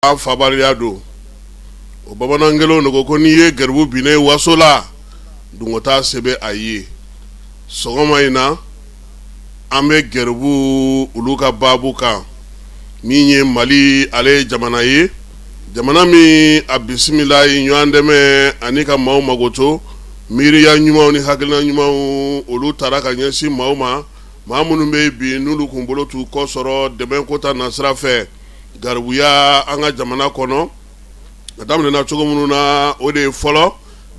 Fabariado o babanangelo no ko niye garbu bine wasola dungota sebe aye sogoma ina ambe garbu uluka babuka minye mali ale jamana ye jamana mi abismillah nyandeme anika maw magoto miri ya nyuma ni hakilina nyuma ulu taraka nyesi mawma mamunu be bi nulu kumbolo tu ko soro deben kota nasra fe garbuya anga jamana kono adamne na chogo munu na ode folo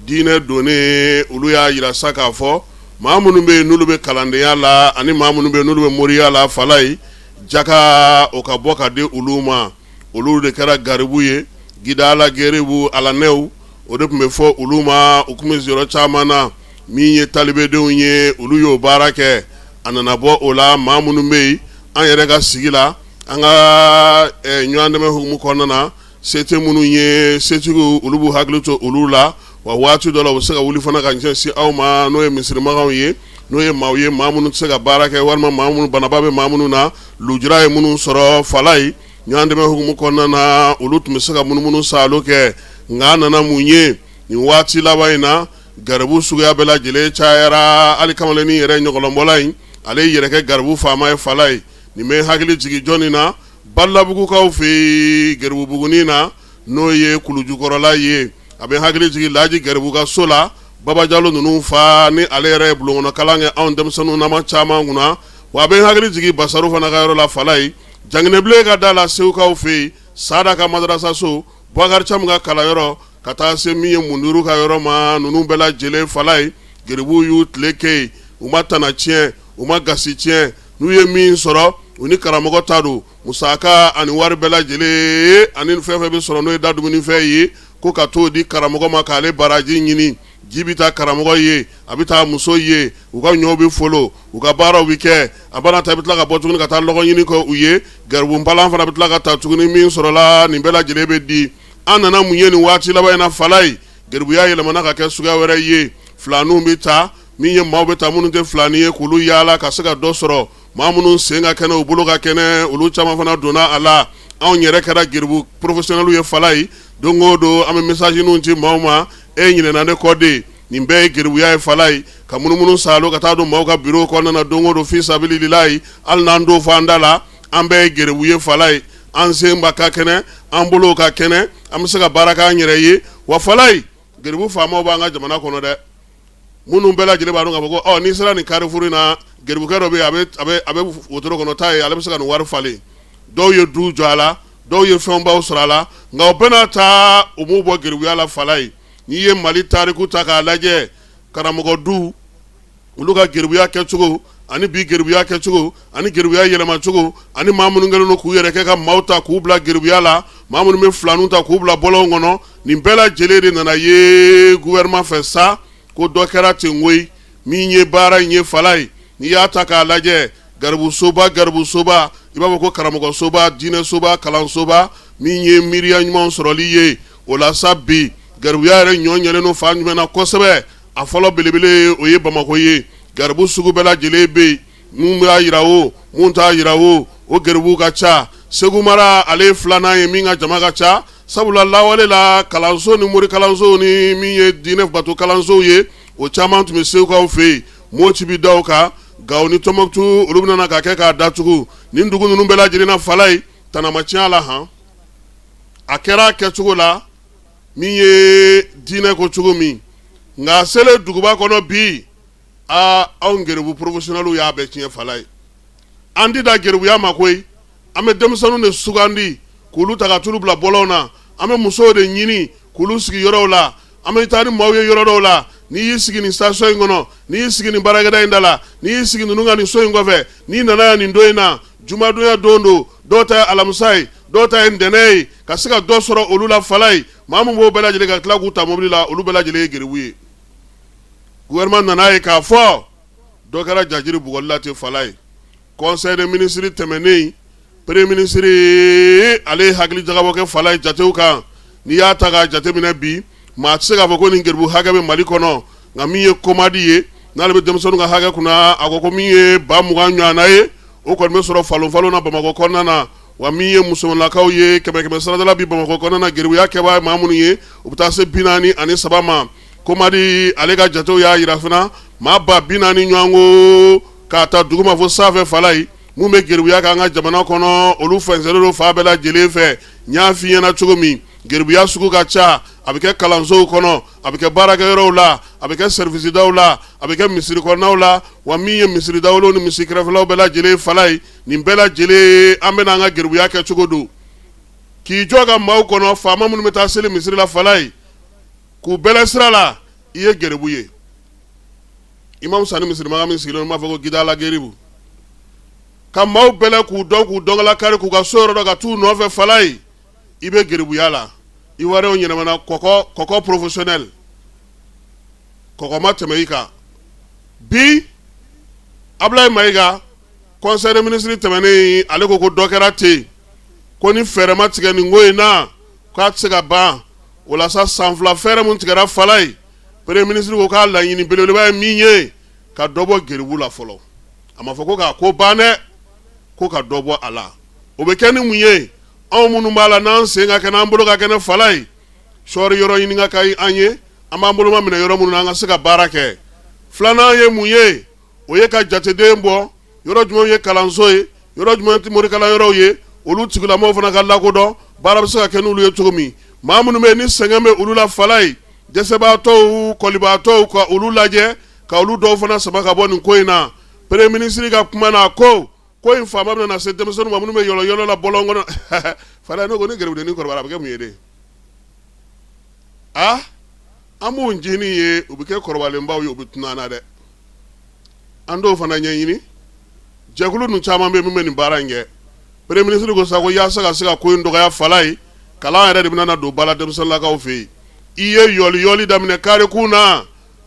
dine done ulu ya yira saka fo mamunu be nulu be kalande yala ani mamunu be nulu be moriya la falai jaka okaboka de uluma ulu de kara garbuye gidala gerebu ala new ode me fo uluma ukume zero chamana minye talibe de unye ulu yo barake ananabo ola mamunu be an yere ga sigila anga nyande me hukumu konana sete munu ye setugo ulubu hagluto ulula wa watu dola wusega wuli fana kan si awma no ye misrima gawiye no ye mawye mamunu sega barake warma mamunu banababe mamunu na lujira munu soro falai nyande me hukumu konana ulut misega munu saloke ngana na munye ni wati lawaina garbu suga bela jele chayara ali kamaleni yere nyogolombolai ale yere ke garbu fama falai ni me hagli jigi jonina balla bugu kaw fe gerbu bugunina no ye kuluju korola ye abe hagli jigi laji gerbu ga sola baba jalo nunu fa ni alere bulungono kalange on dem sanu nama chama nguna wa be hagli jigi basaru fana ga la falai jangne ble ga dala sew kaw fe sada ka madrasa so bagar cham ga kala yoro kata se miye munuru ka yoro ma nunu bela jele falai gerbu yut leke umata na chien umagasi chien nuye min soro uni karamogo tadu musaka ani wari bela jele ani fefe be soro no dadu ni fe yi ko ka to di karamogo makale baraji nyini jibita karamogo ye abita muso ye uga nyobe folo uga bara wike abana tabitla ka botu ka ta logo nyini ko uye garbu mbalan fana bitla ka ta tuguni min soro la ni bela jele be di anana munyeni wati la bayna falai garbu ya yele manaka ke suga were ye flanu bita minye mawbe ta munu te flaniye kulu yala ka sega dosoro mamunu senga kene ubuluga kene ulu chama fana dona ala on yere kara girbu professionnel ye falai dongo do ame message nunti mawma e nyine na ne kode nimbe girbu ya falai ka munu salo ka ta do mawka bureau ko na dongo do fi sabilillahi al nando fandala ambe girbu ye falai an semba ka kene ambulo ka kene am sega baraka nyere ye wa falai girbu fama ba nga jamana kono de munu bela jele ba no ngabo oh ni sala ni carrefour na gerbu kero be abe wotoro kono tay ale sala no war fale do ye du jala do ye fomba usrala nga opena ta umubo gerbu ala falai ni ye mali tariku taka laje karamogo du uluga gerbu ya kechugo ani bi gerbu ya kechugo ani gerbu ya yelema chugo ani mamunu ngelo no ku yere ke ka mauta ku bla gerbu ala mamunu me flanu ta ku bla bolongono ni bela jele de na ye gouvernement fait ça ko dokera tingwe minye bara nye falai ni yata ka laje garbu soba ibabo ko karamogo soba dine soba kalan soba minye miriya nyuma soroli ye ola sabbi garbu yare nyonyele no fa nyuma na kosebe afolo belebele oye bamako ye garbu sugu bela jelebe mumra yirawo munta yirawo o garbu gacha segumara ale flana ye minga jamaga cha sabula lawale la kalanso ni muri kalanso ni minye dine batu kalanso ye o chama tu meseu ka fe mochi bi dawka gawni tomoktu rubna na ka ke ka datugu ni ndugu nunu bela jirina falai tana machala ha akera ke tugula minye dine ko tugumi nga sele duguba kono bi a ongerebu professionnel ya be cin falai andi da gerebu ya makoi ame demsanu ne sugandi kulu taga turubla bolona ame muso de nyini kulu sigi yoro la ame tani mawye yoro la ni yisigi ni station ngono ni yisigi ni baragada indala ni yisigi ni nunga ni so ngove ni nana ni ndoina juma dunya dondo dota alamsai dota endenei kasika dosoro olula falai mamu bo bela jele ga tlagu ta mobilila olu bela jele gerewi gouvernement nana e ka fo dokara jajiri bugolla te falai conseil de ministre temenei premier ministre ale hagli jagabo ke falai jateuka ni ya taga jatemina bi ma tsega fo ko ni gerbu hagabe malikono ngamiye komadiye nalbe demsonu ga haga kuna agoko miye ba mu ga nyana ye o ko me soro falo na bamako konna na wa min ye musomanlakaw ye kɛmɛ saradala bi Bamakɔ kɔnɔna na geribuya kɛbaa maa minnu ye u bɛ taa se 43 ma komadi ale ka jatew y'a yira fana maa ba 40 ɲɔgɔn ko k'a ta dugu ma fo sanfɛ fala ye mun bɛ geribuya k'an ka jamana kɔnɔ olu fɛnsɛnlen don fa bɛɛ lajɛlen fɛ n y'a f'i ɲɛna cogo min geribuya sugu ka ca a bɛ kɛ kalansow kɔnɔ a bɛ kɛ baarakɛyɔrɔw la a bɛ kɛ service daw la a bɛ kɛ misiri kɔnɔnaw la wa min ye misiri dawolow ni misiri kɛrɛfɛlaw bɛɛ lajɛlen fala ye nin bɛɛ lajɛlen an bɛna an ka geribuya kɛ cogo don k'i jɔ ka maaw kɔnɔ faama minnu bɛ taa seli misiri la fala ye k'u bɛlɛ sira la i ye geribu ye Imam Sani misirimaga min sigilen b'a fɔ ko gidala geribu ka maaw bɛlɛ k'u dɔn la kari k'u ka so yɔrɔ dɔ ka t'u nɔfɛ fala ye i bɛ geribuya la i warew ɲɛnamana kɔkɔ professionnel kɔkɔ ma tɛmɛ i kan bi Ablaye Mayiga conseil des ministres tɛmɛnen ale ko dɔ kɛra ten ko ni fɛɛrɛ ma tigɛ nin ko in na k'a tɛ se ka ban o la sa san fila fɛɛrɛ mun tigɛra fala ye premier ministre ko k'a laɲini belebeleba ye min ye ka dɔ bɔ geribu la fɔlɔ a ma fɔ ko k'a ko ban dɛ ko ka dɔ bɔ a la o bɛ kɛ ni mun ye anw minnu b'a la n'an sen ka kɛ n'an bolo ka kɛ ni fala ye sɔɔri yɔrɔ ɲini ka kɛ an ye an b'an bolo ma minɛ yɔrɔ minnu na an ka se ka baara kɛ filanan ye mun ye o ye ka jateden bɔ yɔrɔ jumɛn ye kalanso ye yɔrɔ jumɛn tɛ morikalayɔrɔw ye olu tigilamɔgɔw fana ka lakodɔn baara bɛ se ka kɛ n'olu ye cogo min maa minnu bɛ yen ni sɛgɛn bɛ olu la fala ye dɛsɛbaatɔw kɔlibaatɔw ka olu lajɛ ka olu dɔw fana sama ka bɔ nin ko in na premier ministre ka kuma na ko in faama bɛna na se denmisɛnninw ma minnu bɛ yɔlɔ la bɔlɔn kɔnɔ fala ne ko ni geribudennin kɔrɔbayara a bɛ kɛ mun ye de an b'u ncini ye u bɛ kɛ kɔrɔbalenbaw ye u bɛ tunun an na dɛ an dɔw fana ɲɛɲini jɛkulu ninnu caman bɛ min bɛ nin baara in kɛ premier ministre ko sa ko yaasa ka se ka ko in dɔgɔya fala ye kalan yɛrɛ de bɛna na don ba la denmisɛnninlakaw fɛ yen i ye yɔli daminɛ kare kun na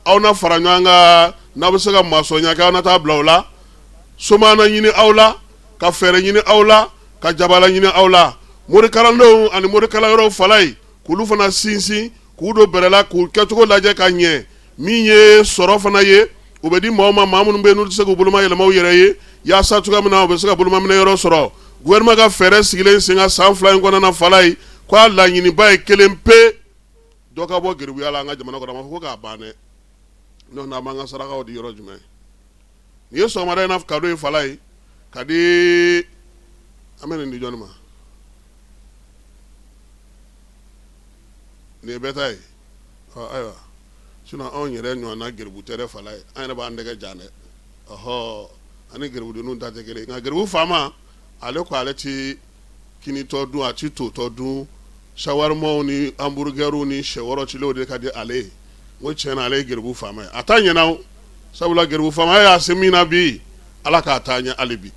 aw na fara ɲɔgɔn kan n'aw bɛ se ka masɔnya kɛ aw na taa bila aw la somana ɲini aw la ka fɛɛrɛ ɲini aw la ka jabala ɲini aw la morikalandenw ani morikalayɔrɔw fala ye k'olu fana sinsin k'u don bɛrɛ la k'u kɛcogo lajɛ ka ɲɛ min ye sɔrɔ fana ye u bɛ di maa minnu bɛ yen n'u tɛ se k'u boloma yɛlɛma u yɛrɛ ye yaasa cogoya min na u bɛ se ka boloma minɛ yɔrɔ sɔrɔ gouvernement ka fɛɛrɛ sigilen sen ka san 2 in kɔnɔna fala ye k'a laɲiniba ye kelen pe dɔ ka bɔ geribuya la an ka jamana kɔnɔ a ma fɔ ko k'a ban dɛ n'o na b'an ka sarakaw di yɔrɔ jumɛn nin ye sɔgɔmada in na kado ye fala ye ka di an bɛ nin di jɔnni ma nin ye bɛɛ ta ye ayiwa sinon anw yɛrɛ ɲɔgɔnna geribu tɛ dɛ fala ye an yɛrɛ b'an dɛgɛ jan dɛ ani geribudenninw ta tɛ kelen nka geribu faama ale ko ale ti kinitɔ dun a ti totɔ dun shawarimaw ni hamburgɛriw ni sɛwɔrɔcilenw de ka di ale ye n ko tiɲɛ na ale ye geribu faama ye a t'a ɲɛna o sabula geribu faama y'a se min na bi ala k'a taa ɲɛ hali bi